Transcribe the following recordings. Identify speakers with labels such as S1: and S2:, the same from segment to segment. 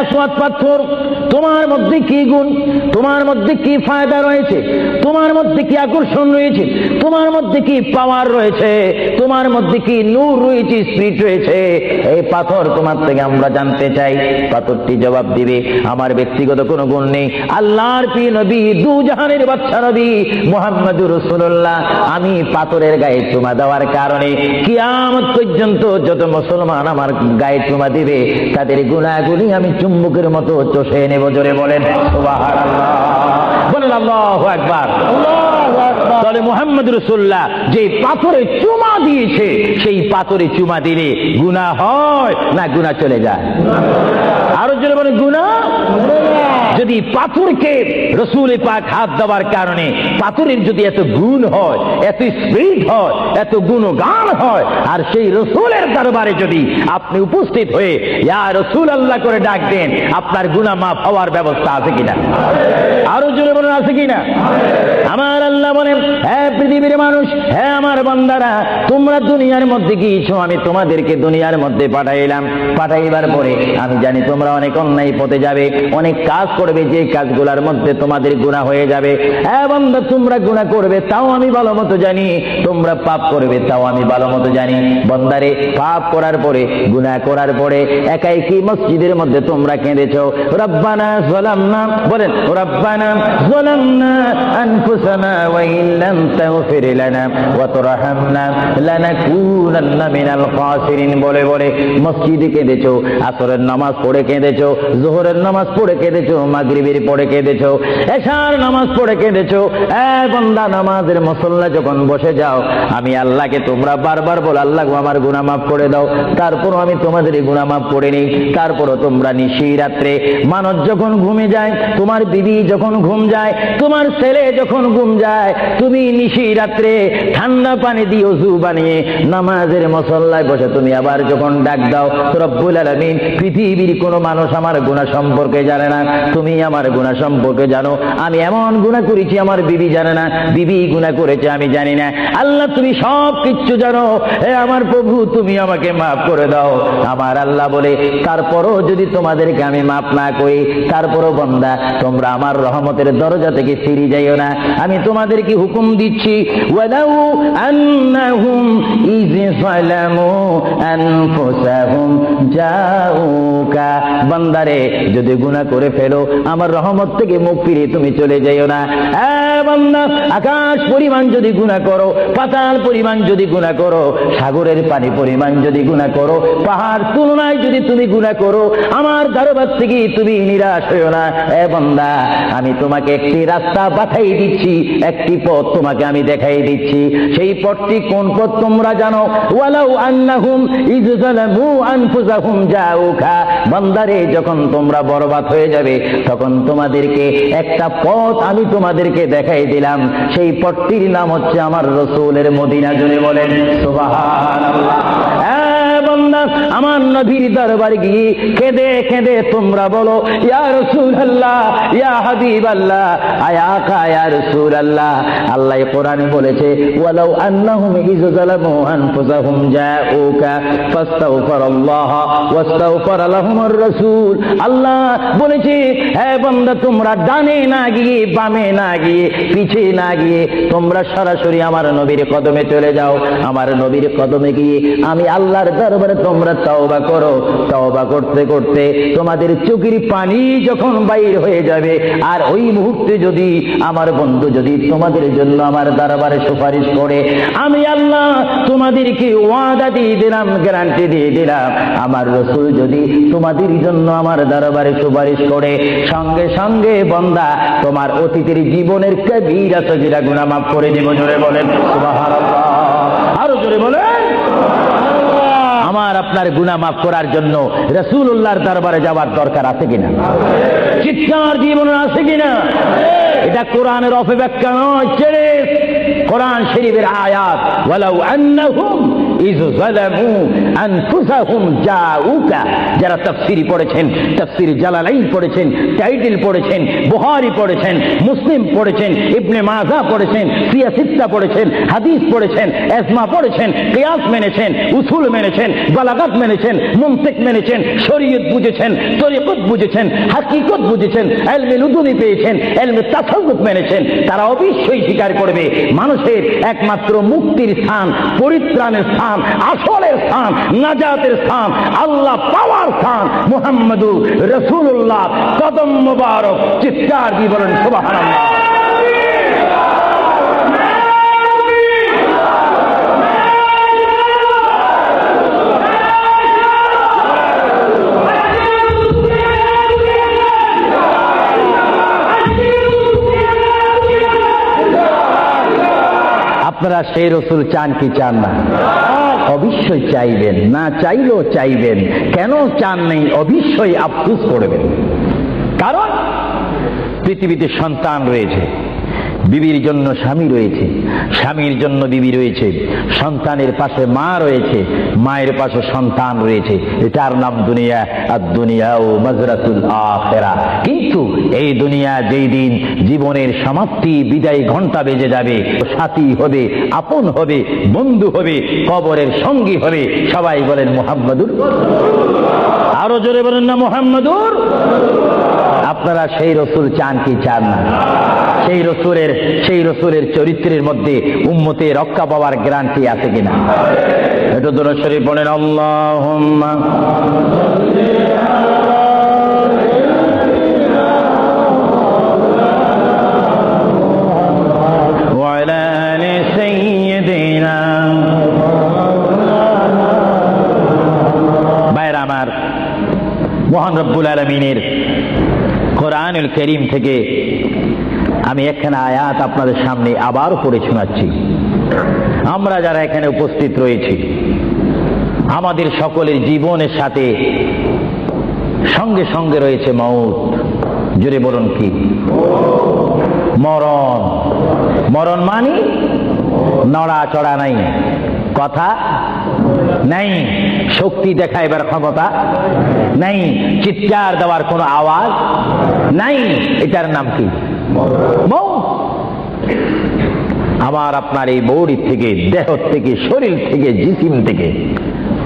S1: আসওয়াদ পাথর, তোমার মধ্যে কি গুণ, তোমার মধ্যে কি ফায়দা রয়েছে, তোমার মধ্যে কি আকর্ষণ রয়েছে, তোমার মধ্যে কি পাওয়ার রয়েছে, তোমার মধ্যে কি নূর রয়েছে, স্পিরিট রয়েছে, এই পাথর তোমার থেকে আমরা জানতে চাই। পাথরটি জবাব দিবে, আমার ব্যক্তিগত কোনো গুণ নেই, আল্লাহর প্রিয় নবী, দু জাহানের বাদশা নবী মুহাম্মদুর রাসূলুল্লাহ, আমি পাথরের গায়ে চুমা দেওয়ার কারণে কিয়ামত পর্যন্ত যত মুসলমান আমার গায়ে চুমা দিবে তাদের গুনাহগুলি আমি চুম্বকের মতো চষে নেব। জোরে বলেন সুবহানাল্লাহ, বলেন আল্লাহু আকবার। তাহলে মুহাম্মদ রাসূলুল্লাহ যে পাথরে চুমা দিয়েছে, সেই পাথরে চুমা দিলে গুনাহ হয় না গুনাহ চলে যায়? আরো জোরে বলেন গুনাহ। যদি পাথরকে রাসূল পাক হাত দেওয়ার কারণে পাথরের যদি এত গুণ হয়, এত স্পিরিট হয়, এত গুণগান হয়, আর সেই রাসূলের দরবারে যদি আপনি উপস্থিত হয়ে ইয়া রাসূলুল্লাহ করে ডাক দেন, আপনার গুনাহ মাফ হওয়ার ব্যবস্থা আছে কিনা? আরো জোরে বলেন আছে কিনা? আমার আল্লাহ বলেন, হ্যাঁ পৃথিবীর মানুষ, হ্যাঁ আমার বান্দারা, তোমরা দুনিয়ার মধ্যে গিয়েছো, আমি তোমাদেরকে দুনিয়ার মধ্যে পাঠাইলাম। পাঠাইবার পরে আমি জানি তোমরা অনেক অন্যায় পথে যাবে, অনেক কাজ করবে, যে কাজগুলোর মধ্যে তোমাদের গুনাহ হয়ে যাবে। হ্যাঁ বান্দা, তোমরা গুনাহ করবে তাও আমি ভালো মতো জানি, তোমরা পাপ করবে তাও আমি ভালো মতো জানি। বান্দারে, পাপ করার পরে, গুনাহ করার পরে একাই কি মসজিদের মধ্যে তোমরা কেঁদেছো, রব্বানা যালামনা, বলেন রব্বানা যালামনা আনফুসানা ওয়া ইল্লাম তাগফির লানা ওয়া তারহামনা লানাকুনান্না মিনাল খাসিরিন বলে বলে মসজিদে কেঁদেছো, আসরের নামাজ পড়ে কেঁদেছো, যোহরের নামাজ পড়ে কেঁদেছো, মাগরিবের পড়ে কেঁদেছো, এশার নামাজ পড়ে কেঁদেছো। বান্দা, নামাজের মুসল্লা যখন বসে যাও, আমি আল্লাহকে তোমরা বারবার বল, আল্লাহ আমার গুনাহ মাফ করে দাও, তারপরও আমি তোমাদের গুনাহ মাফ করে নিই। তারপরও তোমরা নিশি রাত্রে, মানুষ যখন ঘুমে যায়, তোমার বিবি যখন ঘুম যায়, তোমার ছেলে যখন ঘুম যায়, তুমি নিশি রাত্রে ঠান্ডা পানি দিয়ে ওযু বানিয়ে নামাজের মুসল্লায় বসে তুমি আবার যখন ডাক দাও, রব্বুল আলামিন, পৃথিবীর কোনো মানুষ আমার গুনাহ সম্পর্কে জানে না, তুমি আমার গুনাহ সম্পর্কে জানো। আমি এমন গুনাহ করেছি আমার বিবি জানে না, বিবি গুনাহ করেছে আমি জানি না। আল্লাহ, তুমি সব কিচ্ছু জানো, হে আমার প্রভু, তুমি আমাকে মাফ করে দাও। আমার আল্লাহ বলে, তারপরও যদি তোমাদেরকে আমি মাফ না করি, তারপরও বান্দা, তোমরা আমার রহমতের দরজা থেকে ফিরে যাইও না। আমি তোমাদেরকে হুকুম দিচ্ছি, ওয়ালাউ আন্নাহুম ইয যালামু আনফুসাহুম জাউকা, বান্দারে, যদি গুনাহ করে ফেলো, আমার রহমত থেকে মুখ ফিরিয়ে তুমি চলে যাইও না। বান্দা, আকাশ পরিমাণ যদি গুনাহ করো, পাতাল পরিমাণ যদি গুনাহ করো, সাগরের পানি পরিমাণ যদি গুনাহ করো, পাহাড় তুলনায় যদি তুমি গুনাহ করো, আমার দরবার থেকে তুমি নিরাশ হইও না। বান্দা, আমি তোমাকে একটি রাস্তা পাঠাই দিচ্ছি, একটি পথ তোমাকে আমি দেখাই দিচ্ছি। সেই পথটি কোন পথ তোমরা জানো? ওয়ালাউ আন্নাহুম ইয যালামু আনফুসাহুম জাউকা, বান্দারে, যখন তোমরা বরবাদ হয়ে যাবে, তখন তোমাদেরকে একটা পথ আমি তোমাদেরকে দেখাই দিলাম। সেই পথটির নাম হচ্ছে আমার রাসূলের মদিনা। জোরে বলেন সুবহানাল্লাহ। বান্দা, আমার নবীর দরবারে গিয়ে কেঁদে কেঁদে তোমরা বলো, ইয়া রাসূলুল্লাহ, ইয়া হাবিবাল্লাহ, আয়া আকা ইয়া রাসূলুল্লাহ। আল্লাহ কোরআনে বলেছে, ওয়ালাউ আন্নাহুম ইয যালামু আনফুসাহুম জাউকা ফাস্তাগফিরুল্লাহ ওয়াস্তাগফার লাহুমুর রাসূল। আল্লাহ বলেছে, হে বান্দা, তোমরা ডানে না গিয়ে, বামে না গিয়ে, পিছে না গিয়ে, তোমরা সরাসরি আমার নবীর কদমে চলে যাও। আমার নবীর কদমে গিয়ে আমি আল্লাহর দরবারে তোমরা তওবা করো। তওবা করতে করতে তোমাদের চোখের পানি যখন বাইর হয়ে যাবে, আর ওই মুহূর্তে যদি আমার বন্ধু যদি তোমাদের জন্য আমার দরবারে সুপারিশ করে, আমি আল্লাহ তোমাদেরকে ওয়াদা দিয়ে দিলাম, গ্যারান্টি দিয়ে দিলাম, আমার রাসূল যদি তোমাদের জন্য আমার দরবারে সুপারিশ করে, সঙ্গে সঙ্গে বান্দা, তোমার অতীতের জীবনের কবিরা সগীরা গুনাহ মাফ করে দেব। জোরে বলেন সুবহানাল্লাহ। আরো জোরে বলেন। আমার আপনার গুনাহ মাফ করার জন্য রাসূলুল্লাহর দরবারে যাওয়ার দরকার আছে কিনা? চিৎকার জীবন আছে কিনা? এটা কোরআনের অপব্যাখ্যা নয়, কোরআন শরীফের আয়াত। ওয়ালাউ আন্নাহুম ইয যালামু আনফুসাহুম জাউকা। যারা তাফসীর পড়েছেন, তাফসীর জালালাইন পড়েছেন, টাইটেল পড়েছেন, বুখারী পড়েছেন, মুসলিম পড়েছেন, ইবনে মাজাহ পড়েছেন, সিয়া সিত্তা পড়েছেন, হাদিস পড়েছেন, ইজমা পড়েছেন, কিয়াস মেনেছেন, উসুল মেনেছেন, বালাগাত মেনেছেন, মুনতিক মেনেছেন, শরীয়ত বুঝেছেন, তরিকত বুঝেছেন, হাকিকত বুঝেছেন, ইলমে লুদুনি পেয়েছেন, ইলমে তাসাউফ মেনেছেন, তারা অবশ্যই স্বীকার করবে মানুষের একমাত্র মুক্তির স্থান, পরিত্রাণের স্থান, আসলের স্থান, নাজাতের স্থান, আল্লাহ পাওয়ার স্থান মুহাম্মদুর রাসূলুল্লাহ কদম মুবারক। চিৎকার দিয়ে বলেন সুবহানাল্লাহ। আপনারা সেই রসুল চান কি চান না? অবশ্যই চাইবেন, না চাইলেও চাইবেন। কেন চান নেই অবশ্যই আফসোস করবেন। কারণ পৃথিবীতে সন্তান রয়েছে, বিবির জন্য স্বামী রয়েছে, স্বামীর জন্য বিবি রয়েছে, সন্তানের পাশে মা রয়েছে, মায়ের পাশে সন্তান রয়েছে। এটার নাম দুনিয়া। আর দুনিয়াও মাজরাতুল আখিরা। কিন্তু এই দুনিয়া যেই দিন জীবনের সমাপ্তি, বিদায় ঘন্টা বেজে যাবে, সাথী হবে, আপন হবে, বন্ধু হবে, কবরের সঙ্গী হবে। সবাই বলেন মুহাম্মাদুর। আরো জোরে বলেন না মুহাম্মাদুর। আপনারা সেই রসুল চান কি চান না? সেই রসুলের চরিত্রের মধ্যে উম্মতে রক্ষা পাওয়ার গ্যারান্টি আছে কিনা? একটু দরুদ শরীফ পড়েন। আল্লাহুম্মা ওয়া আলা আলি সাইয়্যিদিনা। ভাইরা আমার, মহান রব্বুল আলামিনের কোরআনুল কারীম থেকে আমি একখানা আয়াত আপনাদের সামনে আবার পড়ে শোনাচ্ছি। আমরা যারা এখানে উপস্থিত রয়েছি, আমাদের সকলের জীবনের সাথে সঙ্গে সঙ্গে রয়েছে মওত। জোরে বলুন কি? মরণ। মরণ মানে নড়াচড়া নাই, কথা নাই, শক্তি দেখাইবার ক্ষমতা নাই, চিৎকার দেওয়ার কোনো আওয়াজ নাই। এটার নাম কি? মওত। আমার আপনার এই বডি থেকে, দেহ থেকে, শরীর থেকে, জিসিম থেকে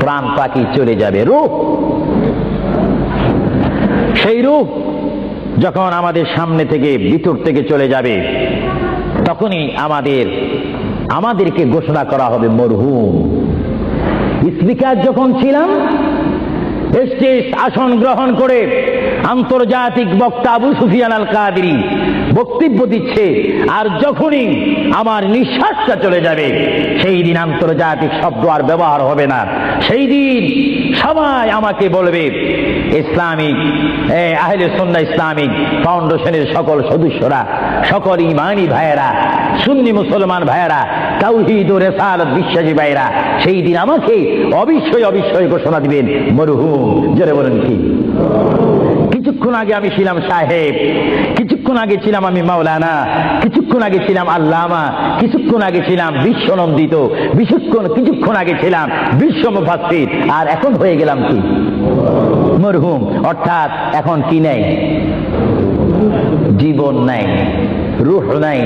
S1: প্রাণ পাখি চলে যাবে, রূহ। সেই রূহ যখন আমাদের সামনে থেকে, ভিতর থেকে চলে যাবে, তখনই আমাদেরকে ঘোষণা করা হবে মরহুম। স্পিকার যখন ছিলাম, স্টেজ আসন গ্রহণ করে আন্তর্জাতিক বক্তা আবু সুফিয়ান আল কাদেরী বক্তব্য দিচ্ছে, আর যখনই আমার নিঃশ্বাসটা চলে যাবে, সেই দিন আন্তর্জাতিক শব্দ আর ব্যবহার হবে না। সেই দিন সবাই আমাকে বলবে, ইসলামিক আহলে সুন্নাহ ইসলামিক ফাউন্ডেশনের সকল সদস্যরা, সকল ইমানি ভাইয়েরা, সুন্নি মুসলমান ভাইয়েরা, তাওহীদ ও রিসালাত বিশ্বাসী ভাইয়েরা, সেই দিন আমাকে অবশ্যই ঘোষণা দিবেন মরহুম। জোরে বলেন কি? কিছুক্ষণ আগে আমি ছিলাম সাহেব, কিছুক্ষণ আগে ছিলাম আমি মাওলানা, কিছুক্ষণ আগে ছিলাম আল্লামা, কিছুক্ষণ আগে ছিলাম বিশ্বনন্দিত, কিছুক্ষণ আগে ছিলাম বিশ্ব মুফাসসির, আর এখন হয়ে গেলাম কি? মরহুম। অর্থাৎ এখন কি নাই? জীবন নাই, রূহ নাই,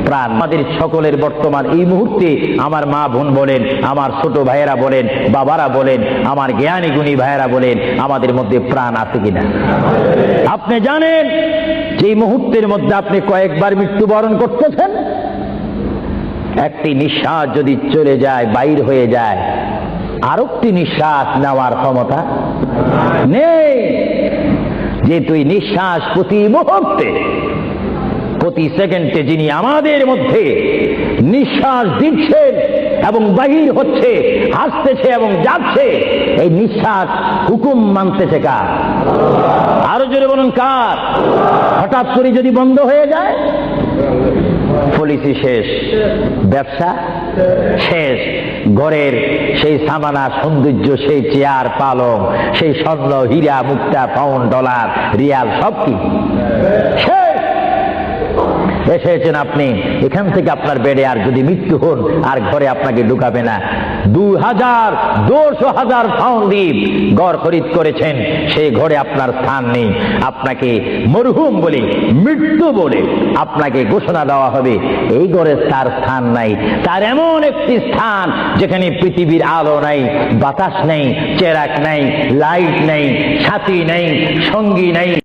S1: প্রাণ। আমাদের সকলের বর্তমান এই মুহূর্তে আমার মা বোন বলেন, আমার ছোট ভাইয়েরা বলেন, বাবারা বলেন, আমার জ্ঞানী গুণী ভাইয়েরা বলেন, আমাদের মধ্যে প্রাণ আছে কিনা? আপনি জানেন যে এই মুহূর্তের মধ্যে আপনি কয়েকবার মৃত্যুবরণ করতেছেন? একটি নিঃশ্বাস যদি চলে যায়, বাইর হয়ে যায়, আরেকটি নিঃশ্বাস নেওয়ার ক্ষমতা নেই। যে তুই নিঃশ্বাস প্রতি মুহূর্তে, প্রতি সেকেন্ডে যিনি আমাদের মধ্যে নিঃশ্বাস দিচ্ছেন এবং বাহির হচ্ছে, আসতেছে এবং যাচ্ছে, এই নিঃশ্বাস হুকুম মানতেছে কার? আরো জোরে বলুন কার? হঠাৎ করে যদি বন্ধ হয়ে যায়, পলিসি শেষ, ব্যবসা শেষ, ঘরের সেই সামানা সৌন্দর্য, সেই চেয়ার পালং, সেই স্বর্ণ হীরা মুক্তা পাউন্ড ডলার রিয়াল সব কি শেষ। এসেছেন আপনি, এখান থেকে আপনার বেডে আর যদি মৃত্যু হন আর ঘরে আপনাকে ঢুকাবে না। 2,000 পাউন্ড দিয়ে ঘর খরিদ করেছেন, সেই ঘরে আপনার স্থান নেই। আপনাকে মরহুম বলে, মৃত্যু বলে আপনাকে ঘোষণা দেওয়া হবে, এই ঘরে তার স্থান নাই। তার এমন একটি স্থান যেখানে পৃথিবীর আলো নাই, বাতাস নেই, চেরাক নাই, লাইট নেই, সাথী নেই, সঙ্গী নেই।